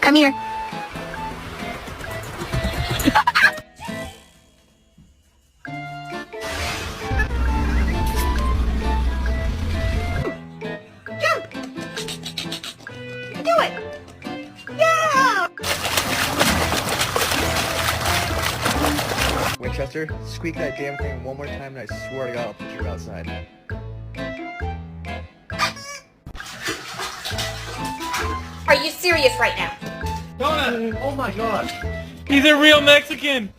Come here. Jump! Do it! Yeah! Winchester, squeak that damn thing one more time and I swear to God I'll put you outside. Are you serious right now? Donna! Oh my God! He's a real Mexican!